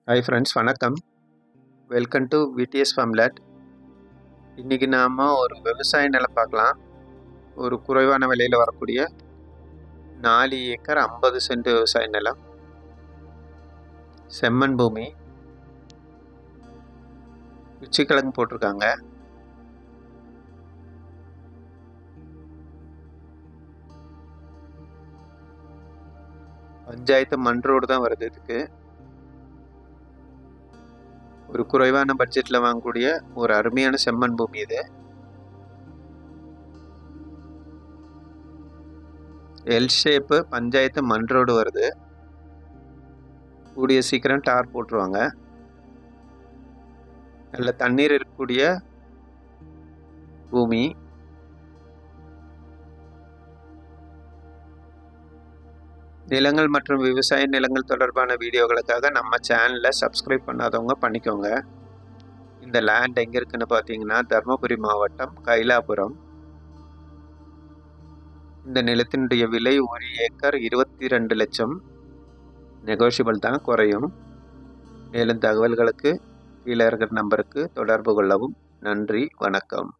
Hi friends, வணக்கம். Welcome to VTS ஃபார்ம்லேட். இன்றைக்கி நாம் ஒரு விவசாய நிலம் பார்க்கலாம். ஒரு குறைவான விலையில் வரக்கூடிய 4 ஏக்கர் 50 சென்ட் விவசாய நிலம், செம்மண் பூமி, உச்சிக்கிழங்கு போட்டிருக்காங்க. பஞ்சாயத்து மண் ரோடு தான் வருது. இதுக்கு ஒரு குறைவான பட்ஜெட்டில் வாங்கக்கூடிய ஒரு அருமையான செம்மண் பூமி இது. எல் ஷேப்பு பஞ்சாயத்து மண் ரோடு வருது. கூடிய சீக்கிரம் டார் போட்டுருவாங்க. நல்ல தண்ணீர் இருக்கக்கூடிய பூமி. நிலங்கள் மற்றும் விவசாய நிலங்கள் தொடர்பான வீடியோகளுக்காக நம்ம சேனலில் சப்ஸ்கிரைப் பண்ணாதவங்க பண்ணிக்கோங்க. இந்த லேண்ட் எங்கே இருக்குன்னு பார்த்தீங்கன்னா தருமபுரி மாவட்டம் கைலாபுரம். இந்த நிலத்தினுடைய விலை 1 ஏக்கர் 22 லட்சம். நெகோஷியபிள் தான், குறையும். மேலும் தகவல்களுக்கு கீழே இருக்கிற நம்பருக்கு தொடர்பு கொள்ளவும். நன்றி, வணக்கம்.